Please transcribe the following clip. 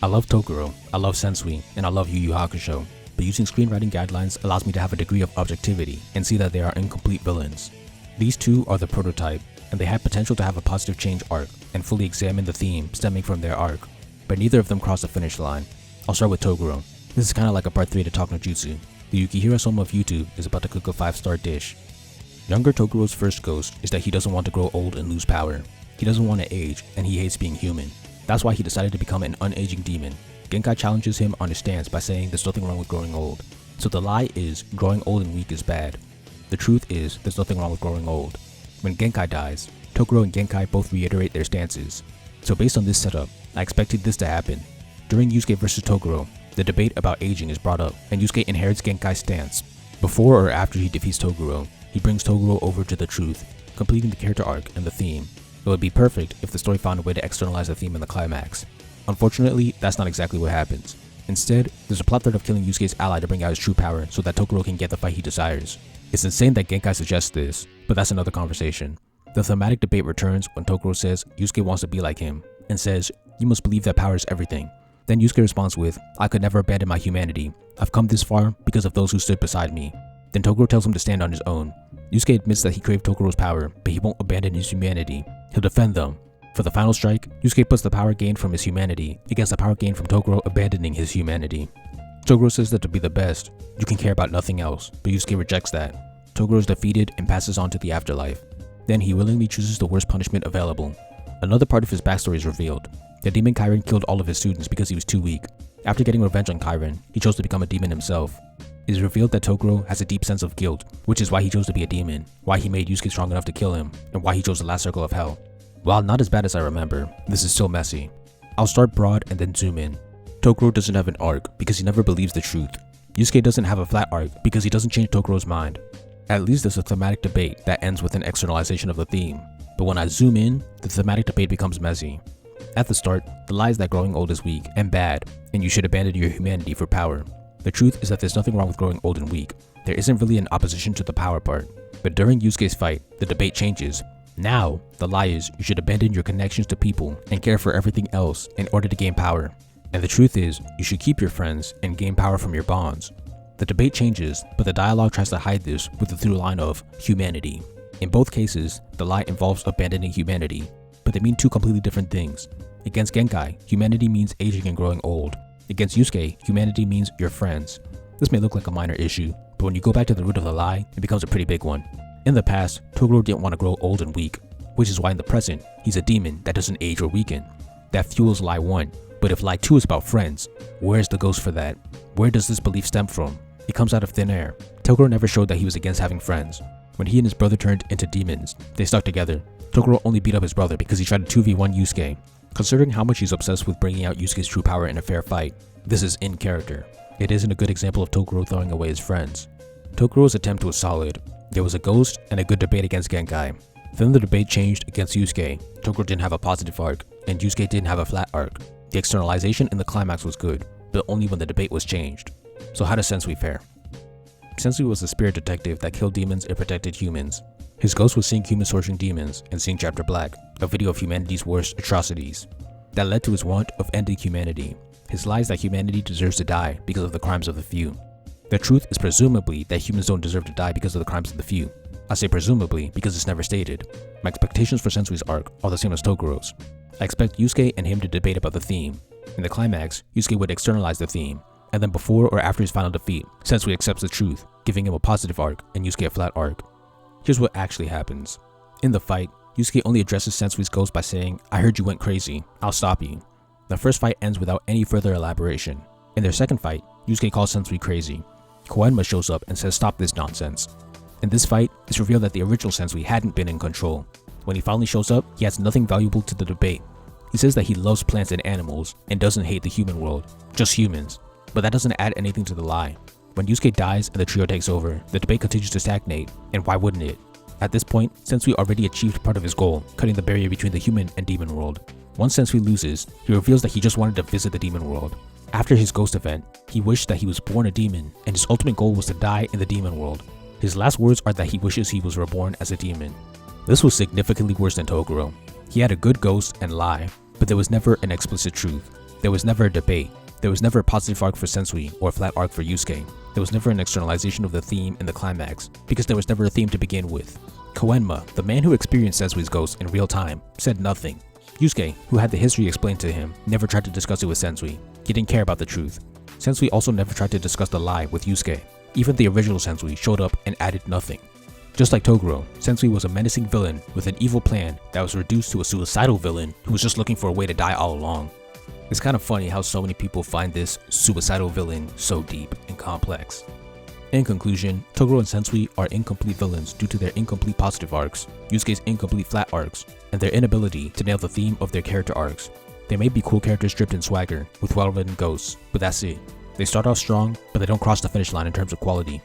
I love Toguro, I love Sensui, and I love Yu Yu Hakusho, but using screenwriting guidelines allows me to have a degree of objectivity and see that they are incomplete villains. These two are the prototype, and they have potential to have a positive change arc and fully examine the theme stemming from their arc, but neither of them cross the finish line. I'll start with Toguro. This is kinda like a part 3 to Talk no Jutsu. The Yukihira Soma of YouTube is about to cook a 5-star dish. Younger Toguro's first ghost is that he doesn't want to grow old and lose power. He doesn't want to age, and he hates being human. That's why he decided to become an unaging demon. Genkai challenges him on his stance by saying there's nothing wrong with growing old. So the lie is, growing old and weak is bad. The truth is, there's nothing wrong with growing old. When Genkai dies, Toguro and Genkai both reiterate their stances. So based on this setup, I expected this to happen. During Yusuke vs Toguro, the debate about aging is brought up, and Yusuke inherits Genkai's stance. Before or after he defeats Toguro, he brings Toguro over to the truth, completing the character arc and the theme. It would be perfect if the story found a way to externalize the theme in the climax. Unfortunately, that's not exactly what happens. Instead, there's a plot thread of killing Yusuke's ally to bring out his true power so that Toguro can get the fight he desires. It's insane that Genkai suggests this, but that's another conversation. The thematic debate returns when Toguro says Yusuke wants to be like him, and says, "You must believe that power is everything." Then Yusuke responds with, "I could never abandon my humanity. I've come this far because of those who stood beside me." Then Toguro tells him to stand on his own. Yusuke admits that he craved Toguro's power, but he won't abandon his humanity. He'll defend them. For the final strike, Yusuke puts the power gained from his humanity against the power gained from Toguro abandoning his humanity. Toguro says that to be the best, you can care about nothing else, but Yusuke rejects that. Toguro is defeated and passes on to the afterlife. Then he willingly chooses the worst punishment available. Another part of his backstory is revealed. The demon Chiron killed all of his students because he was too weak. After getting revenge on Chiron, he chose to become a demon himself. It is revealed that Toguro has a deep sense of guilt, which is why he chose to be a demon, why he made Yusuke strong enough to kill him, and why he chose the last circle of hell. While not as bad as I remember, this is still messy. I'll start broad and then zoom in. Toguro doesn't have an arc because he never believes the truth. Yusuke doesn't have a flat arc because he doesn't change Toguro's mind. At least there's a thematic debate that ends with an externalization of the theme, but when I zoom in, the thematic debate becomes messy. At the start, the lie is that growing old is weak and bad, and you should abandon your humanity for power. The truth is that there's nothing wrong with growing old and weak. There isn't really an opposition to the power part. But during Yusuke's fight, the debate changes. Now, the lie is you should abandon your connections to people and care for everything else in order to gain power. And the truth is, you should keep your friends and gain power from your bonds. The debate changes, but the dialogue tries to hide this with the through line of humanity. In both cases, the lie involves abandoning humanity, but they mean two completely different things. Against Genkai, humanity means aging and growing old. Against Yusuke, humanity means your friends. This may look like a minor issue, but when you go back to the root of the lie, it becomes a pretty big one. In the past, Toguro didn't want to grow old and weak, which is why in the present, he's a demon that doesn't age or weaken. That fuels lie 1, but if lie 2 is about friends, where's the ghost for that? Where does this belief stem from? It comes out of thin air. Toguro never showed that he was against having friends. When he and his brother turned into demons, they stuck together. Toguro only beat up his brother because he tried to 2v1 Yusuke. Considering how much he's obsessed with bringing out Yusuke's true power in a fair fight, this is in character. It isn't a good example of Toguro throwing away his friends. Toguro's attempt was solid. There was a ghost and a good debate against Genkai. Then the debate changed against Yusuke. Toguro didn't have a positive arc, and Yusuke didn't have a flat arc. The externalization in the climax was good, but only when the debate was changed. So how does Sensui fare? Sensui was a spirit detective that killed demons and protected humans. His ghost was seeing humans torturing demons and seeing Chapter Black, a video of humanity's worst atrocities. That led to his want of ending humanity. His lie is that humanity deserves to die because of the crimes of the few. The truth is presumably that humans don't deserve to die because of the crimes of the few. I say presumably because it's never stated. My expectations for Sensui's arc are the same as Toguro's. I expect Yusuke and him to debate about the theme. In the climax, Yusuke would externalize the theme, and then before or after his final defeat, Sensui accepts the truth, giving him a positive arc and Yusuke a flat arc. Here's what actually happens. In the fight, Yusuke only addresses Sensui's ghost by saying, "I heard you went crazy, I'll stop you." The first fight ends without any further elaboration. In their second fight, Yusuke calls Sensui crazy. Koenma shows up and says stop this nonsense. In this fight, it's revealed that the original Sensui hadn't been in control. When he finally shows up, he adds nothing valuable to the debate. He says that he loves plants and animals and doesn't hate the human world, just humans. But that doesn't add anything to the lie. When Yusuke dies and the trio takes over, the debate continues to stagnate, and why wouldn't it? At this point, Sensui already achieved part of his goal, cutting the barrier between the human and demon world. Once Sensui loses, he reveals that he just wanted to visit the demon world. After his ghost event, he wished that he was born a demon, and his ultimate goal was to die in the demon world. His last words are that he wishes he was reborn as a demon. This was significantly worse than Toguro. He had a good ghost and lie, but there was never an explicit truth. There was never a debate. There was never a positive arc for Sensui or a flat arc for Yusuke. There was never an externalization of the theme in the climax, because there was never a theme to begin with. Koenma, the man who experienced Sensui's ghost in real time, said nothing. Yusuke, who had the history explained to him, never tried to discuss it with Sensui. He didn't care about the truth. Sensui also never tried to discuss the lie with Yusuke. Even the original Sensui showed up and added nothing. Just like Toguro, Sensui was a menacing villain with an evil plan that was reduced to a suicidal villain who was just looking for a way to die all along. It's kind of funny how so many people find this suicidal villain so deep and complex. In conclusion, Toguro and Sensui are incomplete villains due to their incomplete positive arcs, Yusuke's incomplete flat arcs, and their inability to nail the theme of their character arcs. They may be cool characters dripped in swagger, with well-written ghosts, but that's it. They start off strong, but they don't cross the finish line in terms of quality.